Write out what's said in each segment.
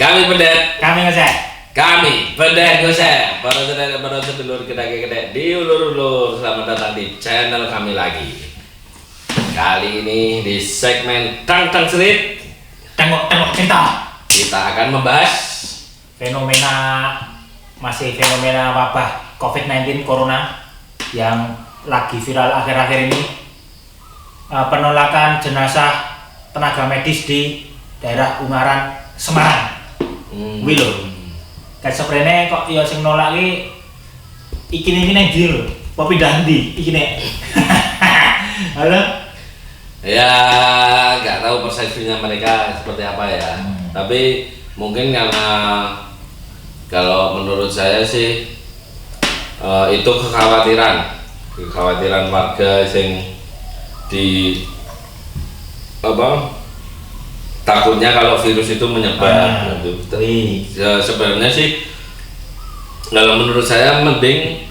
Kami pendet, Kami ngecek. kami pendet gosek. Para sedulur kita gede di ulur-ulur. Selamat datang di channel kami lagi. Kali ini di segmen Tang Serit, Tengok cinta. kita akan membahas fenomena wabah COVID-19 Corona yang lagi viral akhir-akhir ini. Penolakan jenazah tenaga medis di daerah Ungaran, Semarang. Wilo. Kayak sebenarnya kok ya sing nolak iki nang ndi lho. Apa pindah ndi iki nek. Halo. ya nggak tahu persepsinya mereka seperti apa ya. Tapi mungkin karena kalau menurut saya sih itu kekhawatiran warga yang di takutnya kalau virus itu menyebar gitu. Ya, sebenarnya sih kalau menurut saya mending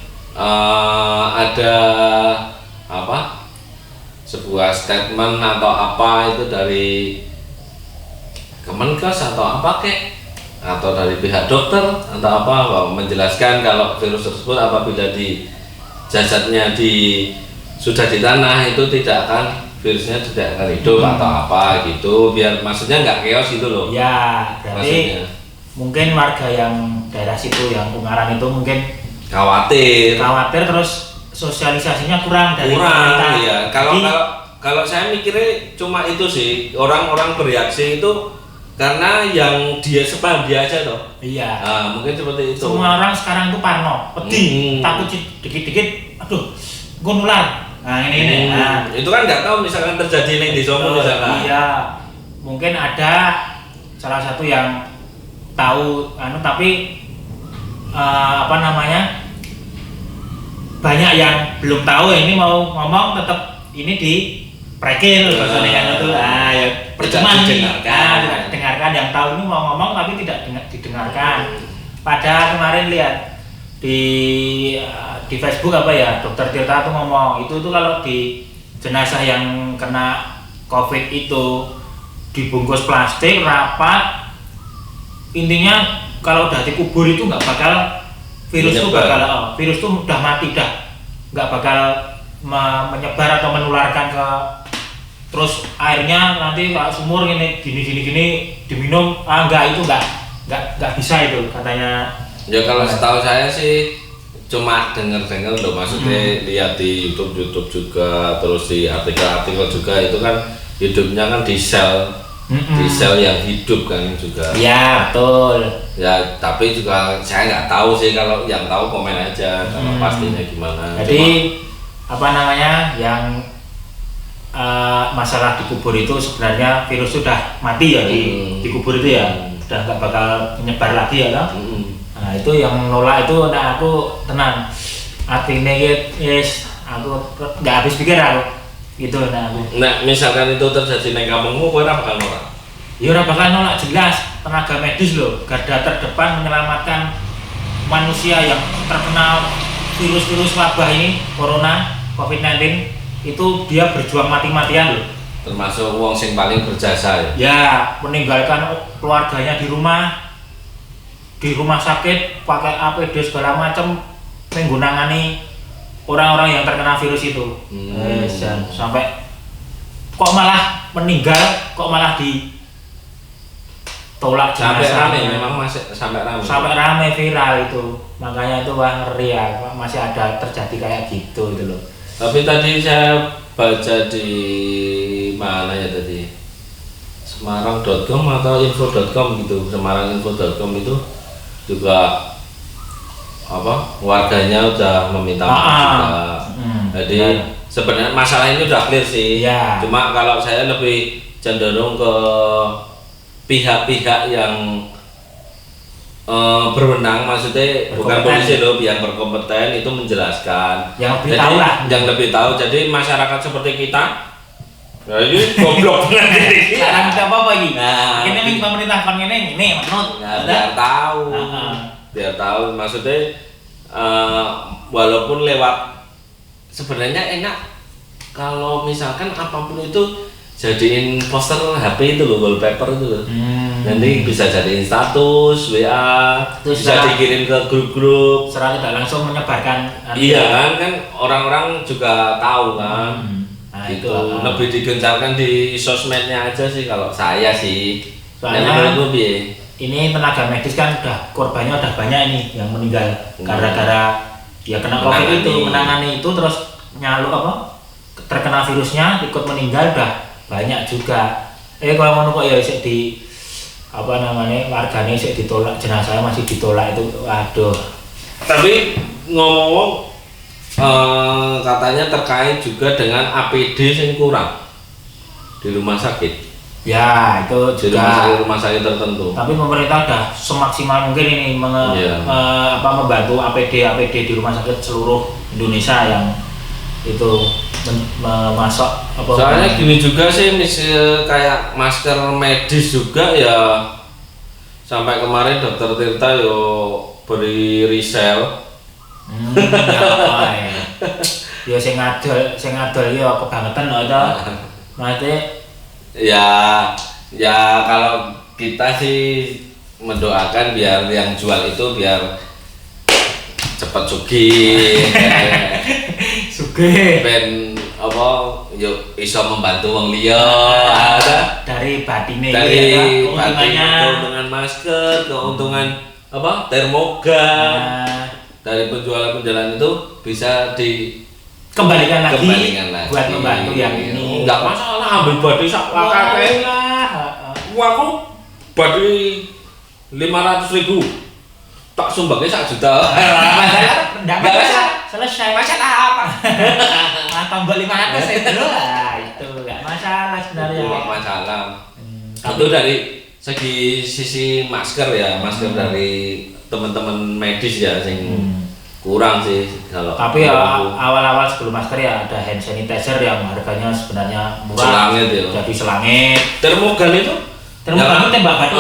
ada sebuah statement atau apa itu dari Kemenkes atau apa atau dari pihak dokter atau apa menjelaskan kalau virus tersebut apabila di jasadnya sudah di tanah itu virusnya tidak akan hidup atau apa gitu, biar maksudnya nggak chaos gitu loh ya. Berarti maksudnya. Mungkin warga yang daerah situ yang Ungaran itu mungkin khawatir terus sosialisasinya kurang dari pemerintah. Iya. Kalau saya mikirnya cuma itu sih, orang-orang bereaksi itu karena yang dia sepan dia aja toh. Iya. Mungkin seperti itu. Semua orang sekarang tuh parno, pedih, takut dikit-dikit, aduh, gue nular. Nah ini. Itu kan nggak tahu misalkan terjadi nih di Solo misalkan. Iya. Mungkin ada salah satu yang tahu, tapi banyak yang belum tahu ini mau ngomong tetap ini di prekil bahasanya kan itu. Ya percuma didengarkan yang tahu ini mau ngomong tapi tidak didengarkan. Pada kemarin lihat di Facebook Dokter Tirta tuh ngomong itu kalau di jenazah yang kena COVID itu dibungkus plastik rapat, intinya kalau udah dikubur itu nggak bakal virus tuh udah mati nggak bakal menyebar atau menularkan ke terus airnya nanti sumur gini diminum nggak bisa itu katanya. Ya kalau setahu saya sih cuma dengar loh, maksudnya lihat di YouTube juga, terus di artikel juga itu kan hidupnya kan di sel yang hidup kan juga. Ya betul. Ya tapi juga saya nggak tahu sih, kalau yang tahu komen aja kalau pastinya gimana. Jadi yang masalah dikubur itu sebenarnya virus sudah mati ya dikubur itu ya sudah nggak bakal menyebar lagi ya kan. Nah itu yang nolak itu, aku tenang artinya aku nggak habis pikir aku gitu. Nah misalkan itu terjadi di kampungmu, kau bakal nolak? Ya ora bakal nolak, jelas tenaga medis loh, garda terdepan menyelamatkan manusia yang terkena virus wabah ini Corona COVID-19 itu dia berjuang mati-matian loh. Termasuk wong sing paling berjasa ya? Ya, meninggalkan keluarganya di rumah sakit pakai APD segala macam menggunakani orang-orang yang terkena virus itu. Sampai kok malah meninggal, kok malah ditolak jenazahnya. Sampai rame viral itu. Makanya itu ngeri ya, masih ada terjadi kayak gitu itu loh. Tapi tadi saya baca di mana ya tadi, semarang.com atau info.com gitu, semaranginfo.com itu juga warganya udah meminta maaf juga. Jadi sebenarnya masalah ini udah clear sih. Cuma kalau saya lebih cenderung ke pihak-pihak yang berwenang, maksudnya bukan polisi loh, yang berkompeten itu menjelaskan. Yang lebih tahu. Jadi masyarakat seperti kita, ya ini goblok nanti. Sekarang kita apa lagi? Ini pemerintah kan ini menurut. Biar tahu, maksudnya walaupun lewat, sebenarnya enak kalau misalkan apapun itu jadiin poster HP itu loh, wallpaper itu loh. Nanti bisa jadiin status WA, Terus bisa dikirim ke grup-grup. Secara tidak langsung menyebarkan. Iya kan orang-orang juga tahu kan. Nah, Gitu. itu Lebih digencarkan di sosmednya aja sih kalau saya sih. Soalnya menurutmu piye? ini tenaga medis kan korbannya udah banyak ini yang meninggal gara-gara ya kena COVID itu, menangani itu terus nyaluk terkena virusnya ikut meninggal udah banyak juga. Kalau ngono kok ya isih di warganya isih ditolak, jenazahnya masih ditolak itu, waduh. Tapi ngomong katanya terkait juga dengan APD yang kurang di rumah sakit. Ya itu Di juga rumah sakit tertentu. tapi pemerintah udah semaksimal mungkin ini membantu APD di rumah sakit seluruh Indonesia yang itu memasok Soalnya gini juga sih, kayak masker medis juga ya, sampai kemarin Dokter Tirta yo beri resell. Ya sing ngadol ya kebangetan ada. Nanti Ya kalau kita sih mendoakan biar yang jual itu biar cepat sugih. Ben yuk iso membantu wong liya dari batine dari keuntungan masker, keuntungan termogan. Dari penjualan itu bisa kembalikan lagi buat lagi. membantu yang ini. Enggak masalah ambil body sak akeh. Aku body 500.000 tak sumbangnya 1 juta. Enggak masalah, selesai. Masalah apa? Tambah 500 itu lah, itu enggak masalah sebenarnya. Enggak masalah. Itu dari sisi masker ya, masker dari teman-teman medis ya sing kurang sih kalau. Tapi ya awal-awal sebelum masker ya ada hand sanitizer yang harganya sebenarnya murah. Selangit ya. Jadi selangit. Termogan itu tembak batu.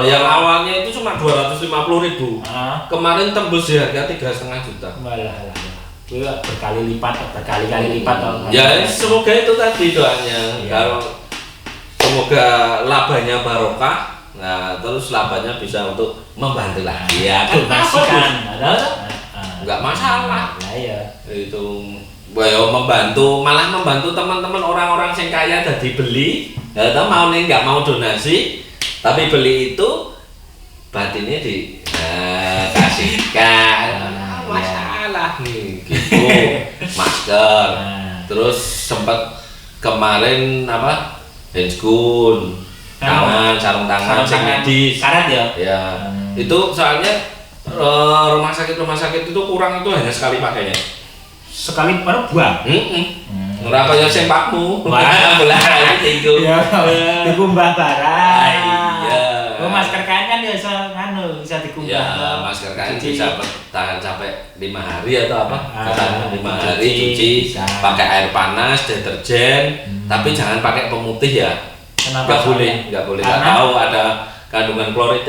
Yang awalnya itu cuma 250.000. Kemarin tembus di harga 3,5 juta. Malah. Itu berkali-kali lipat. Ya semoga itu tadi doanya. Ya. Kalau semoga labanya barokah. Nah, terus labanya bisa untuk membantu lagi ya. Donasikan. Enggak masalah. Nah, ya. Itu malah membantu teman-teman orang-orang yang kaya tadi beli, atau nggak mau donasi, tapi beli itu batinnya kasihkan. Masalah nih gitu. Masker. Terus sempat kemarin handscoon, sarung tangan medis. Karet ya? Ya. Itu soalnya rumah sakit itu kurang, itu hanya sekali pakainya. Sekali baru buang. Ora kaya sempakmu. Bola itu. Ya, dikumbah barang. Iya. Masker kain kan bisa dikumbah. Ya, masker kain bisa bertahan sampai 5 hari atau apa? Katanya 5 hari cuci pakai air panas, deterjen, tapi jangan pakai pemutih ya. Kenapa? Enggak boleh. Enggak tahu ada kandungan klorid.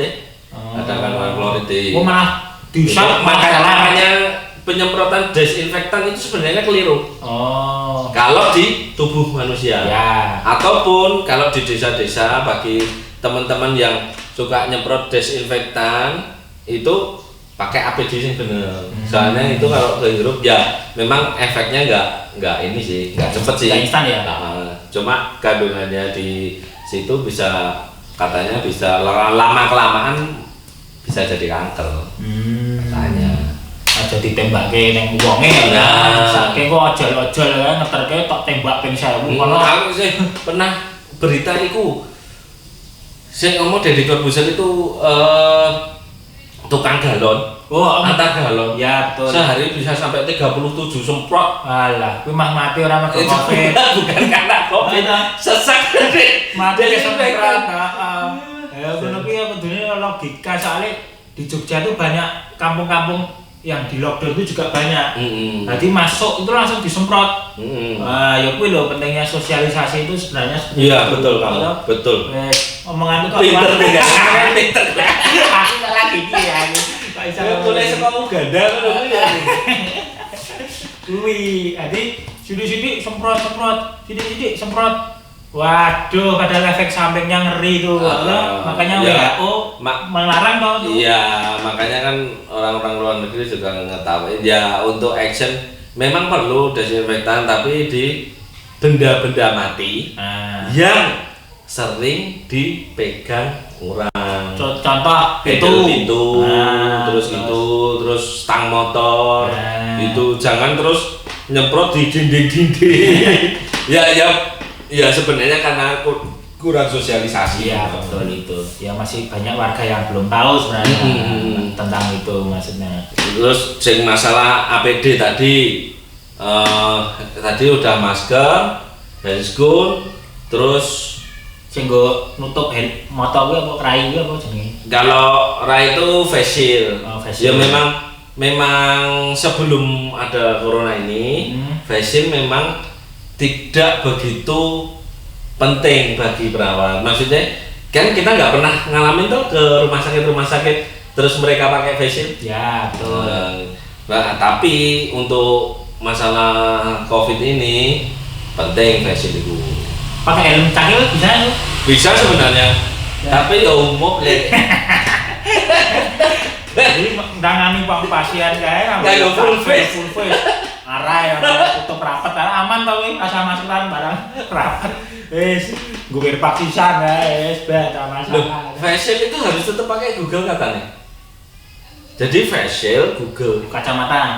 Ada kandungan klorid. Malah bisa makanya penyemprotan desinfektan itu sebenarnya keliru. Kalau di tubuh manusia. Ya. Ataupun kalau di desa-desa bagi teman-teman yang suka nyemprot desinfektan itu pakai APD sih bener. Soalnya itu kalau kehirup ya memang efeknya enggak ini sih, enggak cepet sih. Enggak instan ya. Cuma kandungannya di situ katanya bisa lama kelamaan bisa jadi kanker. Katanya. Jadi tembak ke neng wonge ya. Saking kok ojol-ojol ya ngeterke tok tembak ping 1000 kono. Aku sih pernah berita iku. Sing ngomong Deddy Corbuzier itu tukang galon. Antar galon. Ya betul. Sehari bisa sampai 37 semprot. Alah, kuwi mah mati ora mergo Covid. Bukan karena Covid. Sesak mati kesemprot. Ya ngono kuwi ya kudune logika soalnya di Jogja tuh banyak kampung-kampung yang di lockdown itu juga banyak. Nanti masuk itu langsung disemprot. Ya kuwi lho pentingnya sosialisasi itu sebenarnya. Iya, betul kamu. Betul. Omongan kok pinter pinter. Aku enggak lagi iki ya. Kok iso mulai saka Uganda ngono kuwi ya. Kuwi, adi sidik-sidik semprot, sidik-sidik semprot. Waduh, padahal efek sampingnya ngeri tuh. Makanya ya, WHO melarang toh. Iya, makanya kan orang-orang luar negeri juga ngetawain ya untuk action memang perlu desinfektan tapi di benda-benda mati yang sering dipegang orang. Contoh pintu, terus stang motor, itu jangan terus nyemprot di dinding-dinding. ya sebenarnya karena kurang sosialisasi. Iya betul itu. Ya masih banyak warga yang belum tahu sebenarnya tentang itu maksudnya. Terus sing masalah APD tadi udah masker, handskun, terus sing go nutup motor kuwi apa rai kuwi apa jenenge? Kalau rai itu face shield. Ya memang sebelum ada corona ini face shield memang tidak begitu penting bagi perawat. Maksudnya kan kita nggak pernah ngalamin tuh ke rumah sakit terus mereka pakai face shield. Ya betul. Nah, tapi untuk masalah COVID ini penting face shield itu. Pakai helm cakil bisa itu? Bisa sebenarnya. Ya. Tapi ya umum ya. Jadi ndangani pasien kae nggak full face. Arah ya tutup rapat aman tau kuwi rasa maskeran barang rapat. Wis gue paksisan wis beda masalah. Face shield itu harus tetap pakai Google katanya. Jadi face shield Google kacamata.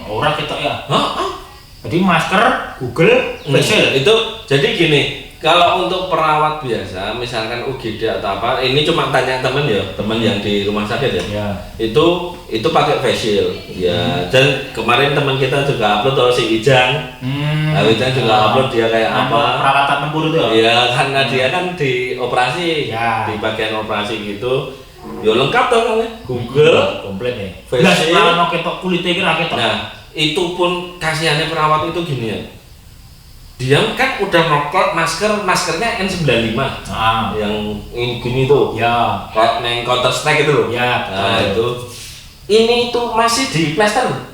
Ora ketok ya. Jadi masker Google face shield itu jadi gini. Kalau untuk perawat biasa, misalkan UGD atau apa, ini cuma tanya temen yang di rumah sakit ya. Itu pakai face shield, ya. Dan kemarin teman kita juga upload si Ijang, Ijang juga upload dia kayak apa? Peralatan tempur itu ya? Iya, karena dia kan di operasi, di bagian operasi gitu. Ya lengkap dong kan? Google, komplit ya. Face shield. Nah, ketok kulitnya kira ketok. Nah, itu pun kasihannya perawat itu gini ya. Dia kan udah nokot maskernya N95 yang gini tuh ya kayak neng Counter Strike itu loh ya. Nah ini tuh masih di plaster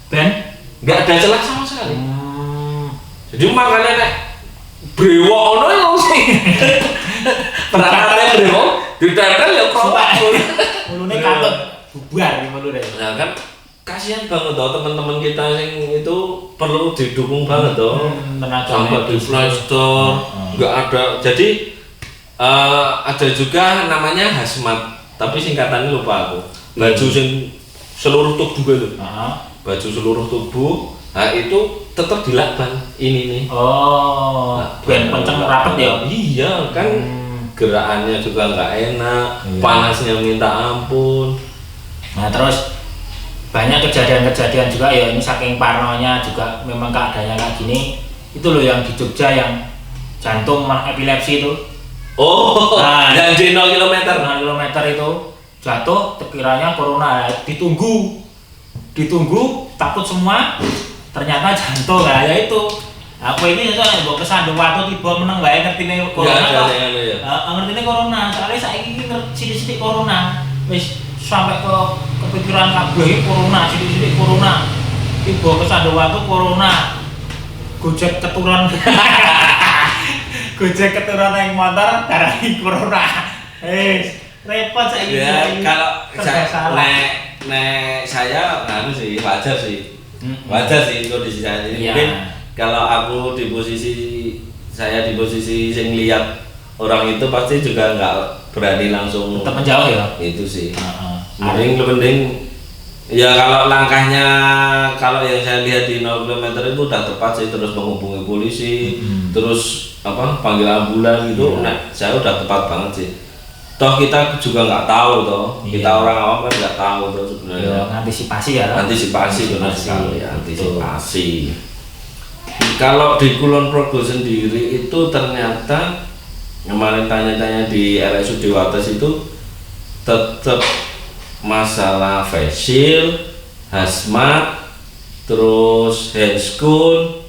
ben nggak ada celah sama sekali. Jadi makanya nek brewok ono ya sih perawatnya brewok ditempel ya kok mulune katut bubar mulune. Nah kan kasihan banget toh teman-teman kita yang itu perlu didukung banget toh sampai di plaster nggak ada. Jadi ada juga namanya hazmat tapi singkatannya lupa aku. Baju sing seluruh tubuh gitu. Baju seluruh tubuh itu tetap dilakban ini nih. Biar kenceng rapet ya. Iya kan gerakannya juga nggak enak, panasnya minta ampun. Nah terus banyak kejadian-kejadian juga ya ini saking parnonya juga memang keadaannya kayak gini. Itu loh yang di Jogja yang jantung epilepsi itu. Yang di 0 km itu jatuh terkiranya corona. Ditunggu takut semua ternyata jantung. Nah ya itu aku ini soalnya bawa kesandung waktu tiba menang wae ngertine corona. Ngertine corona soalnya saiki sithik-sithik corona wis sampai ke kepikiran kabeh corona sithik-sithik corona. Tiba kesandung waktu corona. Gojek keturun. Gojek keturun naik motor darani corona. Repot saiki. Ya kalau saya sih wajar sih. Wajar sih kondisi saya ini. Mungkin kalau aku di posisi yang lihat orang itu pasti juga nggak berani langsung tetap menjauh ya. Itu sih. Mending ya kalau langkahnya kalau yang saya lihat di 0 km itu udah tepat sih, terus menghubungi polisi, terus panggil ambulan gitu. Nah, saya udah tepat banget sih. Toh kita juga nggak tahu toh, kita orang awam kan nggak tahu toh sebenarnya. Antisipasi ya. Antisipasi benar sekali, antisipasi. Kalau di Kulon Progo sendiri itu ternyata kemarin tanya-tanya di RSUD Wates itu tetap masalah face shield, hazmat, terus handskun,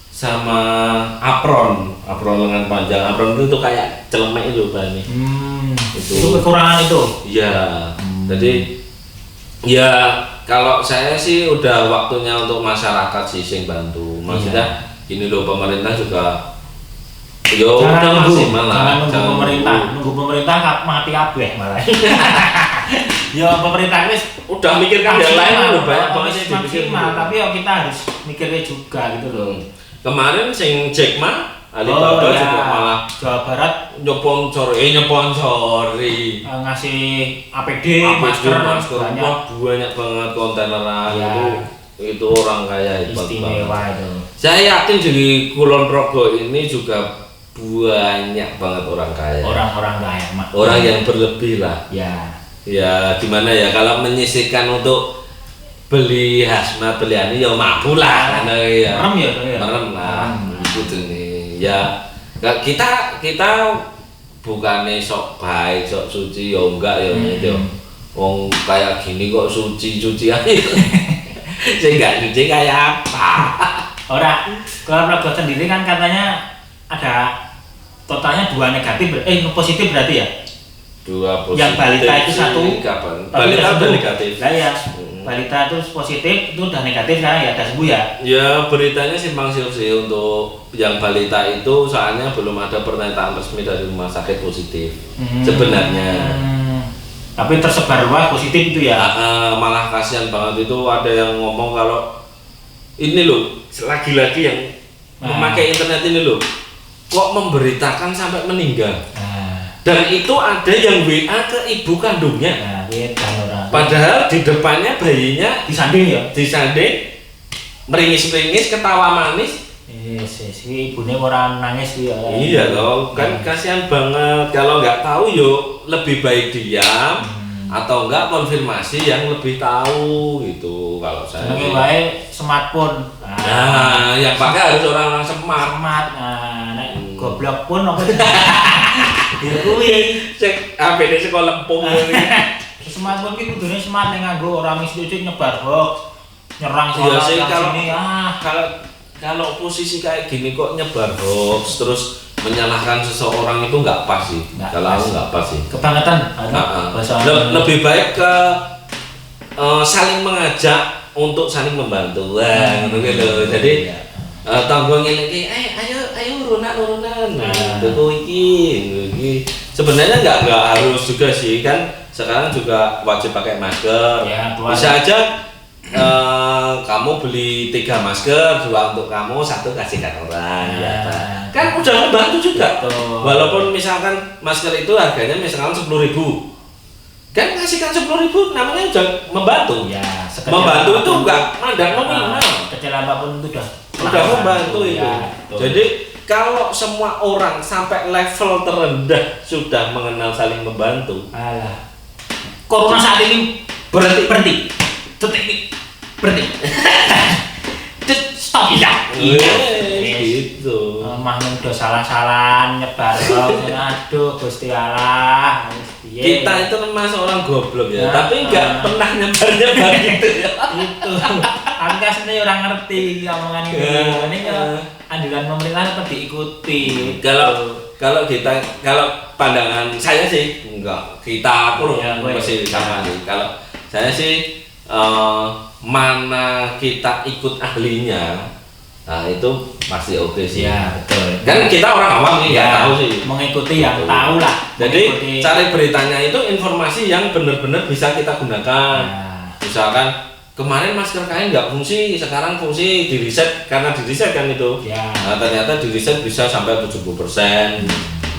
sama apron lengan panjang. Apron itu kayak celemek itu bahannya. Itu kekurangan itu. Iya. Jadi ya kalau saya sih udah waktunya untuk masyarakat sih sing bantu. Maksudnya ini loh pemerintah juga yo jangan maksimal lah, nunggu pemerintah mati kabeh malah. Ya pemerintah wis udah mikirkan yang lain udah banyak banget sih dipikir. Tapi ya kita harus mikirnya juga gitu loh. Kemarin sing Jack Ma Alibaba juga malah Jawa Barat nyponsori ngasih APD, masker banyak banget kontaineran ya. itu orang kaya istimewa banget. itu. Saya yakin di Kulon Progo ini juga banyak banget orang kaya. Orang-orang kaya, orang yang berlebih lah. Ya gimana ya kalau menyisihkan untuk beli hazmat beli ini ya mampu lah karena ya. Merem lah. Gitu nih. Ya kita bukannya sok baik, sok suci ya enggak ya itu. Wong kayak gini kok suci aja. Saya enggak suci kayak apa? Kalau Progo sendiri kan katanya ada totalnya 2 negatif, positif berarti ya? 2 positif. Yang balita itu 1. Balita udah negatif. Lah ya. Balita itu positif, itu udah negatif sekarang ya, udah sembuh ya? Ya beritanya simpang siur sih untuk yang balita itu soalnya belum ada pernyataan resmi dari rumah sakit positif sebenarnya. Tapi tersebar luas positif itu ya? Malah kasihan banget itu ada yang ngomong kalau ini loh lagi-lagi yang memakai internet ini loh kok memberitakan sampai meninggal. Dan itu ada yang WA ke ibu kandungnya. Padahal di depannya bayinya disanding, meringis-meringis, ketawa manis. Si ibunya orang nangis dia. Iya loh, kan kasihan banget. Kalau nggak tahu yuk lebih baik diam atau enggak konfirmasi yang lebih tahu gitu. Kalau saya. Lebih baik smartphone. Nah, yang pakai harus orang smart. Goblok pun apa ya kuwi cek APD sekolah lempung ini. Smartphone ki kudune smart ning nganggo ora mesti nyebar hoax, nyerang sini. Kalau posisi kayak gini kok nyebar hoax terus menyalahkan seseorang itu nggak pas sih. Kalau aku nggak pas sih. Kebangetan. Lebih baik ke saling mengajak untuk saling membantu. Gitu. Jadi tanggung ini ayo urunan itu iki sebenarnya nggak harus juga sih kan sekarang juga wajib pakai masker bisa aja kamu beli 3 masker 2 untuk kamu 1 kasihkan orang kan udah membantu juga walaupun misalkan masker itu harganya misalkan 10.000 kan kasihkan 10.000 namanya udah membantu membantu itu enggak mandang nominal kecil apapun itu udah membantu itu. Jadi kalau semua orang sampai level terendah sudah mengenal saling membantu. Corona saat ini berhenti. Stop ya. Gitu. Mahmud udah salah-salah nyebar aduh Gusti Allah. Kita itu termasuk orang goblok ya, tapi enggak pernah nyebar gitu ya. Itu. Aku aslinya orang ngerti omongan ini. Ini anjuran pemerintah tetap diikuti. Kalau pandangan saya sih enggak, kita pun masih sama nih. Kalau saya sih mana kita ikut ahlinya. Nah itu masih oke sih. Ya betul. Kan kita orang awam nih nggak tahu sih. Mengikuti yang tahu lah. Jadi cari beritanya itu informasi yang benar-benar bisa kita gunakan. Misalkan kemarin masker kain nggak fungsi, sekarang fungsi di riset karena di riset kan itu. Nah ternyata di riset bisa sampai 70%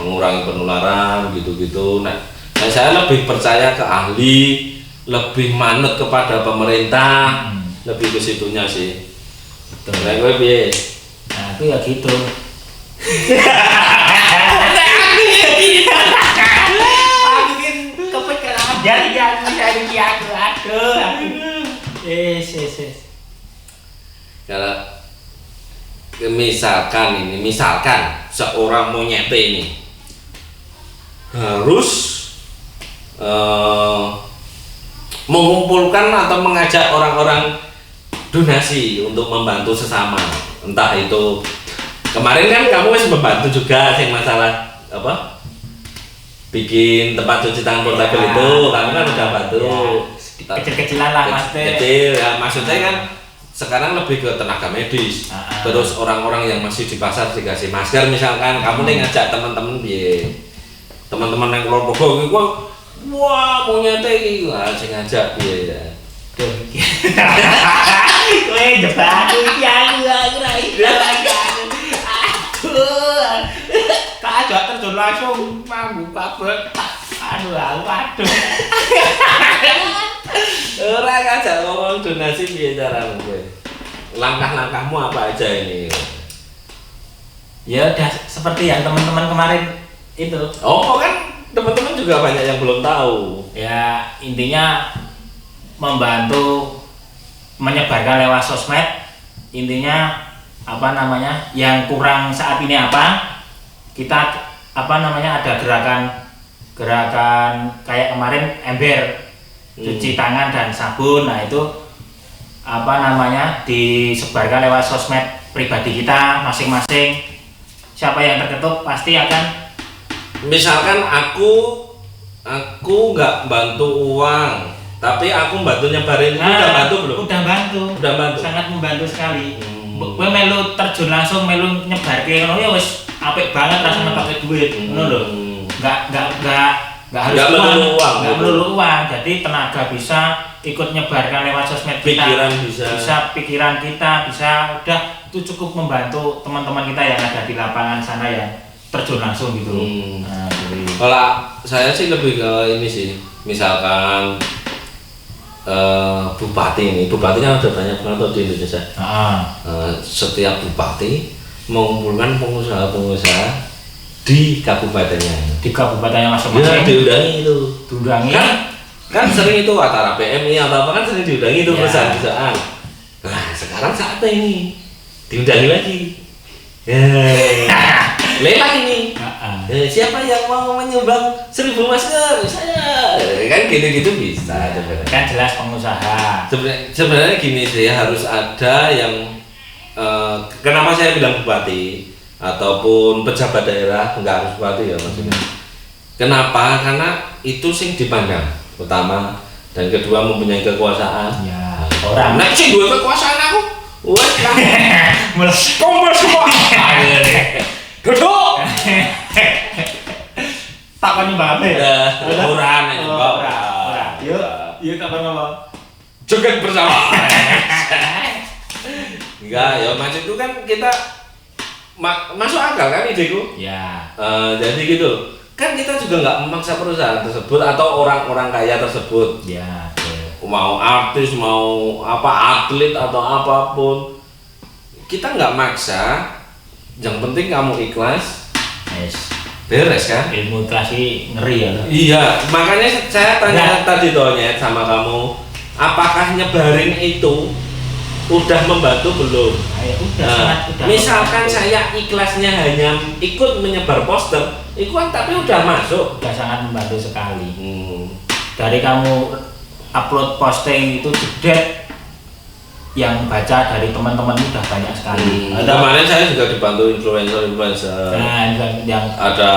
mengurangi penularan gitu-gitu. Nah saya lebih percaya ke ahli, lebih manut kepada pemerintah, lebih ke situnya sih. Betul. Nah, gue piye? Nah, itu ya gitu. Aku bikin kepikiran dari aku aduh. Kalau misalkan seorang monyet ini harus mengumpulkan atau mengajak orang-orang donasi untuk membantu sesama, entah itu kemarin kan kamu masih membantu juga yang masalah apa bikin tempat cuci tangan portable itu kamu kan udah bantu kecil-kecilan lah mas kecil ya maksudnya kan sekarang lebih ke tenaga medis. Terus orang-orang yang masih di pasar dikasih masker misalkan, kamu nih ngajak teman-teman piye? Teman-teman yang keluar Bogor iku wah mau nyantai iki sing ngajak piye ya. Kowe jebak iki aku ra iso. Aduh. Tak ajak terjun langsung mambu kabeh. Aduh. Ora ngajak ngomong donasi piye caramu kowe? Langkah-langkahmu apa aja ini? Ya udah seperti yang teman-teman kemarin itu. Oh kan teman-teman juga banyak yang belum tahu. Ya intinya membantu menyebarkan lewat sosmed. Intinya apa namanya yang kurang saat ini apa kita apa namanya ada gerakan kayak kemarin ember cuci tangan dan sabun. Nah itu apa namanya disebarkan lewat sosmed pribadi kita masing-masing. Siapa yang terketuk pasti akan, misalkan aku nggak bantu uang, tapi aku bantu nyebarin. Udah bantu belum? Udah bantu. Sangat membantu sekali. Kowe melu terjun langsung melu nyebarke ngono ya wis apik banget rasane pakai duit. Ngono lho. Enggak harus melulu uang. Jadi tenaga bisa ikut nyebarkan lewat sosmed kita. Pikiran kita bisa udah itu cukup membantu teman-teman kita yang ada di lapangan sana yang terjun langsung gitu. Nah, kalau saya sih lebih ke ini sih, misalkan bupatinya ada banyak banget di Indonesia. Setiap bupati mengumpulkan pengusaha-pengusaha di kabupatennya. Di kabupatennya masing-masing. Ya, diundangi itu. Kan sering itu acara PMI atau apa kan sering diundangi itu perusahaan-perusahaan. Nah sekarang saatnya ini diundangi lagi. Lelang ini. Siapa yang mau menyumbang 1000 masker? Saya. Kan gitu-gitu bisa. Kan jelas pengusaha. Sebenarnya gini sih harus ada yang kenapa saya bilang bupati ataupun pejabat daerah, enggak harus bupati ya maksudnya. Kenapa? Karena itu sing dipandang pertama dan kedua mempunyai kekuasaan. Ya, orang. Nek sing duwe kekuasaan aku. Wes lah. Kumpul semua. Duduk. Tak kon nyumbang apa ya? Ora nek nyumbang. Yuk tak ngomong. Joget bersama. Enggak, ya macam itu kan kita masuk akal kan ideku. Ya. Jadi gitu. Kan kita juga nggak memaksa perusahaan tersebut atau orang-orang kaya tersebut. Ya. Mau artis, mau apa atlet atau apapun, kita nggak maksa. Yang penting kamu ikhlas. Yes. Beres kan? Ilmu ikhlas ngeri ya. Iya, makanya saya tanya tadi Tonyet sama kamu, apakah nyebarin itu udah membantu belum? Udah. Misalkan saya ikhlasnya hanya ikut menyebar poster, itu kan tapi udah masuk. Udah sangat membantu sekali. Dari kamu upload posting itu jedek, yang baca dari teman-teman udah banyak sekali. Kemarin saya juga dibantu influencer. Nah, yang ada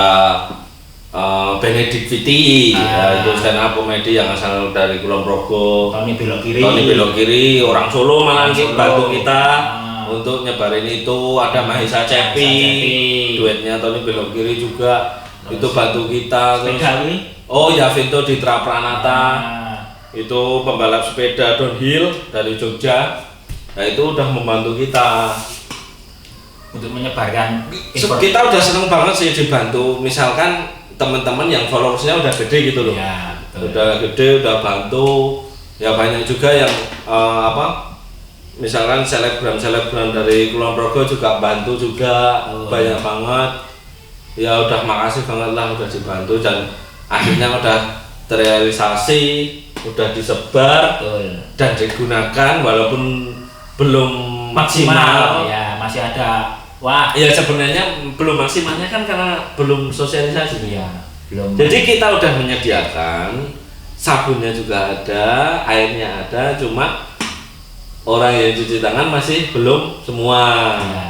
Benedict Viti, itu stand up komedi yang asal dari Kulon Progo. Tony Belok Kiri, orang Solo malah bantu kita untuk nyebarin itu. Ada Mahesa Cepi, duetnya Tony Belok Kiri juga. Itu bantu kita. Oh ya, Vinto Ditra Pranata. Itu pembalap sepeda downhill dari Jogja. Nah itu udah membantu kita untuk menyebarkan. Kita udah seneng banget sih dibantu. Misalkan teman-teman yang followersnya udah gede gitu loh. Ya, udah gede, udah bantu. Ya banyak juga yang misalkan selebgram dari Kulon Progo juga bantu juga. Banyak banget. Ya udah makasih banget lah udah dibantu dan akhirnya udah terrealisasi, udah disebar dan digunakan walaupun belum maksimal. Ya masih ada. Wah. Ya sebenarnya belum maksimalnya kan karena belum sosialisasi. Ya, belum. Jadi kita udah menyediakan, sabunnya juga ada, airnya ada, cuma orang yang cuci tangan masih belum semua. Ya.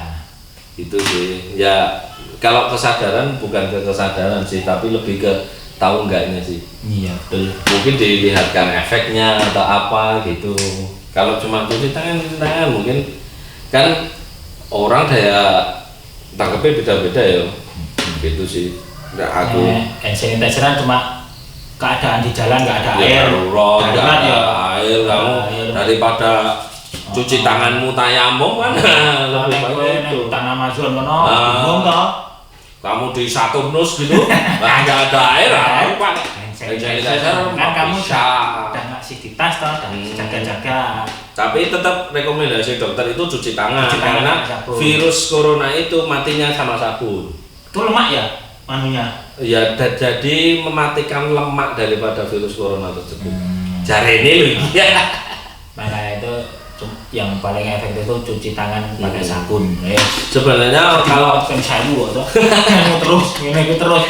Itu sih. Ya kalau kesadaran bukan ke kesadaran sih, tapi lebih ke tahu enggaknya sih. Iya, betul. Mungkin dilihatkan efeknya atau apa gitu. Kalau cuma cuci tangan mungkin kan orang daya tangkapnya beda-beda ya. Gitu sih. Nggak aku hand sanitizeran cuma keadaan di jalan nggak ada ya, air, darurat, nggak darurat ada ya. air, kamu daripada cuci tanganmu tayamum kan lebih baik itu. Hutan Amazon kono, Ah. bingung toh. Kamu di Saturnus gitu, nggak ada air, kamu pakai hand sanitizer Kan kamu bisa. udah ngasih di tas toh, dan jaga-jaga. Tapi tetap rekomendasi dokter itu cuci tangan, Cuci tangan karena pakai sabun. virus corona itu matinya sama sabun. Itu lemak ya manunya. Ya jadi mematikan lemak daripada virus corona tersebut. Jari ini loh ya. Makanya itu yang paling efektif itu cuci tangan pakai sabun. Sebenarnya kalau kan sabu atau terus ini terus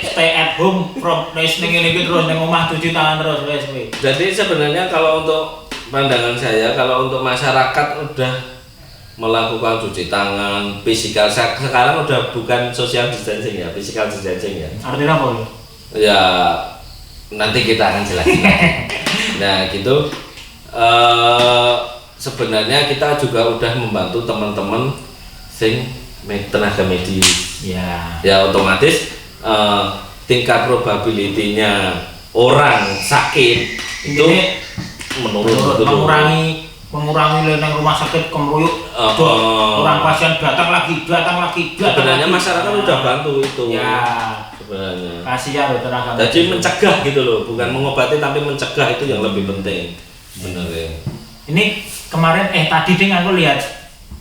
stay at home from place ini terus neng omah cuci tangan terus wes. jadi sebenarnya kalau untuk pandangan saya, kalau untuk masyarakat udah melakukan cuci tangan, physical sekarang udah bukan social distancing ya, physical distancing ya. Artinya apa? Ya nanti kita akan jelaskan. Nah gitu. Sebenarnya kita juga udah membantu teman-teman sing tenaga medis. Ya otomatis tingkat probability-nya orang sakit itu menurun, mengurangi nang rumah sakit kemeruyuk. Orang pasien datang lagi. Sebenarnya masyarakat udah bantu itu. Ya. Sebenarnya. Kasihan loh tenaga. Jadi mencegah gitu loh, bukan mengobati tapi mencegah itu yang lebih penting. Benar ya. Ini kemarin tadi ding aku lihat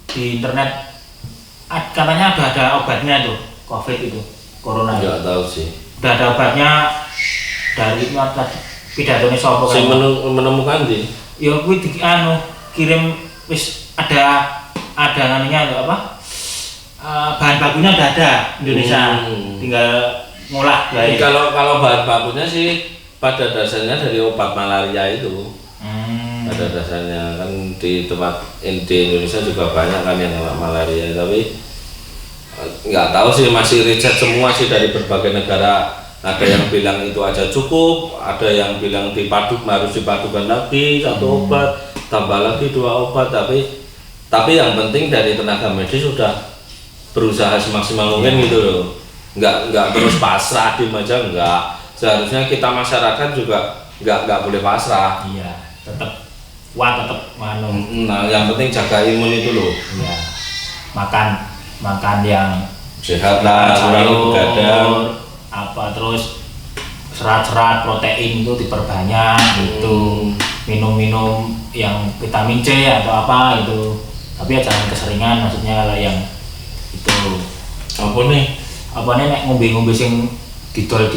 di internet katanya ada obatnya tuh COVID itu, corona. Enggak tahu sih. Udah ada obatnya dari pidatone sapa Saya kan? menemukan di. Ya kuwi kirim wis ada anunya apa? Bahan bakunya udah ada Indonesia. Tinggal ngolah baik. Kalau bahan bakunya sih pada dasarnya dari obat malaria itu. Pada dasarnya kan di tempat di Indonesia juga banyak kan yang kena malaria, tapi nggak tahu sih, masih riset semua sih dari berbagai negara. Ada yang bilang itu aja cukup, ada yang bilang harus dipadukan lagi satu obat, tambah lagi 2 obat, tapi yang penting dari tenaga medis sudah berusaha semaksimal mungkin gitu loh. Nggak terus pasrah di aja, nggak. Seharusnya kita masyarakat juga nggak boleh pasrah. Iya, tetap manu. Nah, yang penting jaga imun itu loh. Iya. Makan yang Sehat lah, kurangi begadang. Apa terus serat-serat protein itu diperbanyak itu, minum yang vitamin C atau apa itu, tapi ya jangan keseringan, maksudnya kalau yang itu Apa nih? nek ngombe sing dijual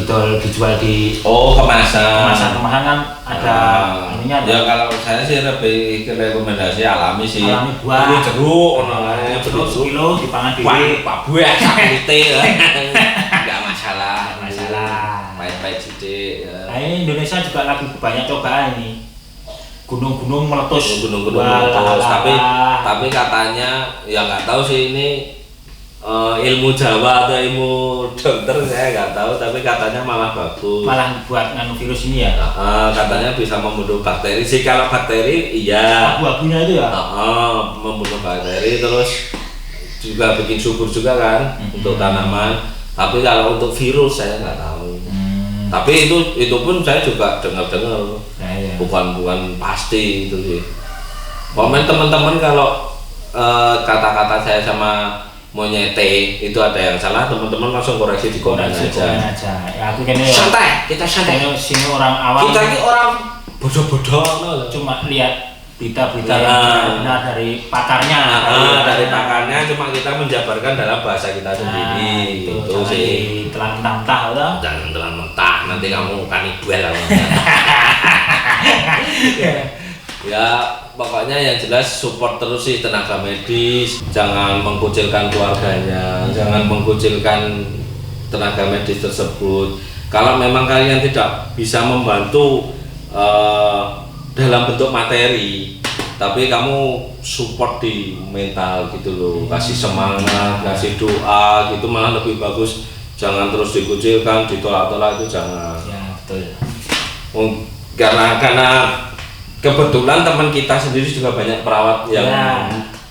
di kemasan kan ada anunya. Ya kalau saya sih lebih rekomendasi alami sih. Alami buah. Ini jeruk Jeruk sekilo dipangan dhewe. Pak buah sakite ya. Enggak masalah. Main-main sidik ya. Nah, ini Indonesia juga lagi banyak cobaan ini. Gunung-gunung meletus. Tapi katanya ya nggak tahu sih ini ilmu Jawa atau ilmu dokter saya nggak tahu, tapi katanya malah bagus. Malah buat nganu virus ini ya. Katanya bisa membunuh bakteri sih. Kalau bakteri iya. Abu-abunya itu ya. Membunuh bakteri, terus juga bikin subur juga kan untuk tanaman. Tapi kalau untuk virus saya nggak tahu. Tapi itu pun saya juga dengar-dengar. Ya. Bukan pasti itu sih. Komen teman-teman kalau kata-kata saya sama monyete itu ada yang salah, teman-teman langsung koreksi di komen aja. Ya aku kene kita santai. Sini orang awam. Kita ini orang bodoh-bodoh cuma lihat berita-berita yang benar dari pakarnya. Dari pakarnya, cuma kita menjabarkan dalam bahasa kita sendiri. Itu sih. Telan mentah atau? Jangan telan mentah, nanti kamu kanibal. Ya pokoknya yang jelas support terus sih tenaga medis, jangan mengkucilkan keluarganya, jangan mengkucilkan tenaga medis tersebut. Kalau memang kalian tidak bisa membantu dalam bentuk materi, tapi kamu support di mental gitu loh, kasih semangat, kasih doa gitu malah lebih bagus. Jangan terus dikucilkan, ditolak-tolak, itu jangan. Ya betul. Karena kebetulan teman kita sendiri juga banyak perawat yang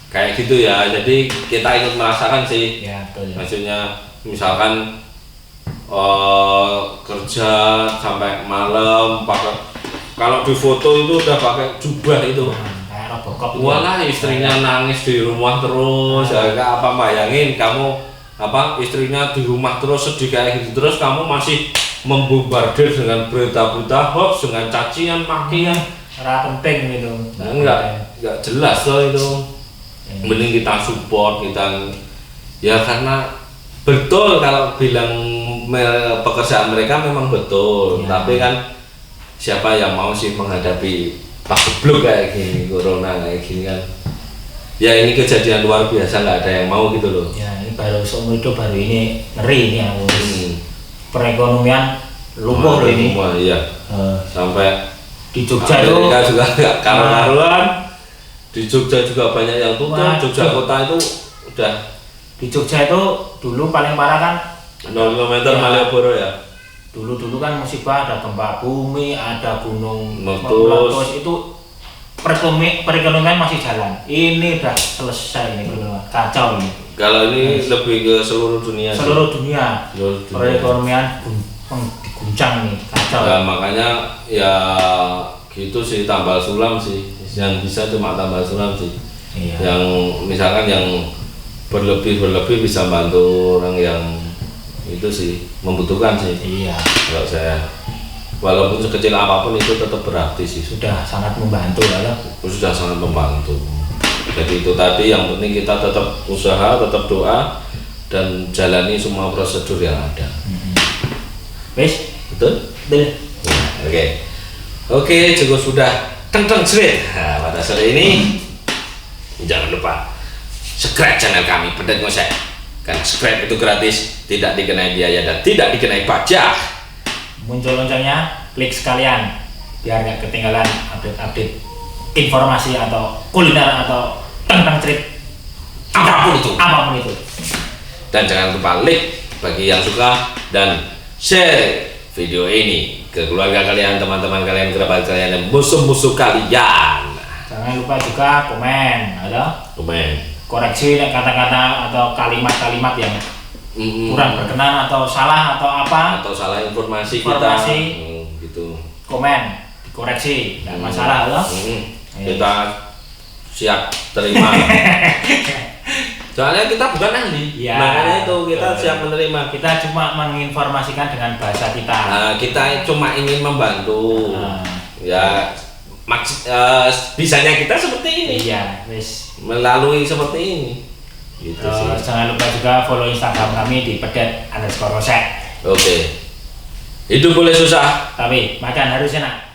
kayak gitu ya, jadi kita ikut merasakan sih. Ya, betul. Maksudnya misalkan kerja sampai malam pakai, kalau di foto itu udah pakai jubah itu, kayak Robocop itu. walah istrinya nangis di rumah terus, ya apa bayangin kamu istrinya di rumah terus sedih kayak gitu terus, kamu masih membombardir dengan berita-berita hoax, dengan cacian makian, penting gitu. enggak jelas loh itu. Mending kita support, kita ya karena betul kalau bilang pekerjaan mereka memang betul, tapi kan siapa yang mau sih menghadapi pagebluk kayak gini, corona kayak gini kan. Ya ini kejadian luar biasa, nggak ada yang mau gitu loh. Ya ini baru seumur hidup baru ini ngeri ini aku. Perekonomian lumpuh loh ini. Iya. Sampai di Jogja Amerika juga nggak karuan. Di Jogja juga banyak yang tutup. Jogja kota itu udah. Di Jogja itu dulu paling parah kan 0 km Malioboro ya. Dulu kan musibah, ada gempa bumi, ada gunung meletus, itu perekonomian masih jalan. Ini udah selesai ini, kacau ini. Kalau ini lebih ke seluruh dunia. Seluruh dunia. Perekonomian diguncang nih, kacau. Ya makanya ya gitu sih, tambal sulam sih. Yang bisa cuma tambal sulam sih. Iya. Yang misalkan yang berlebih bisa bantu orang yang itu sih membutuhkan sih. Iya. Kalau saya, walaupun sekecil apapun itu tetap berarti sih. Sudah sangat membantu ya. Sudah sangat membantu. Jadi itu tadi, yang penting kita tetap usaha, tetap doa, dan jalani semua prosedur yang ada. Wes, betul? Betul. Oke, cukup sudah tentang sweet. Nah, pada sore ini jangan lupa subscribe channel kami Pendet Ngosek. Kan subscribe itu gratis, tidak dikenai biaya dan tidak dikenai pajak. Muncul loncengnya, klik sekalian biar nggak ketinggalan update-update informasi atau kuliner atau tentang cerit apapun itu. Dan jangan lupa like bagi yang suka dan share video ini ke keluarga kalian, teman-teman kalian, kerabat kalian, dan musuh-musuh kalian. Jangan lupa juga komen, koreksi kata-kata atau kalimat-kalimat yang kurang berkenan atau salah atau apa, atau salah informasi kita gitu. Komen, dikoreksi, nggak masalah loh. Kita siap terima. Soalnya kita bukan ahli, ya, makanya itu kita siap menerima. Kita cuma menginformasikan dengan bahasa kita. Kita cuma ingin membantu. Ya bisanya kita seperti ini. Iya, wis. Melalui seperti ini. Gitu sih. Jangan lupa juga follow Instagram kami di pedet_ngosek. Oke. Hidup boleh susah, tapi makan harus enak.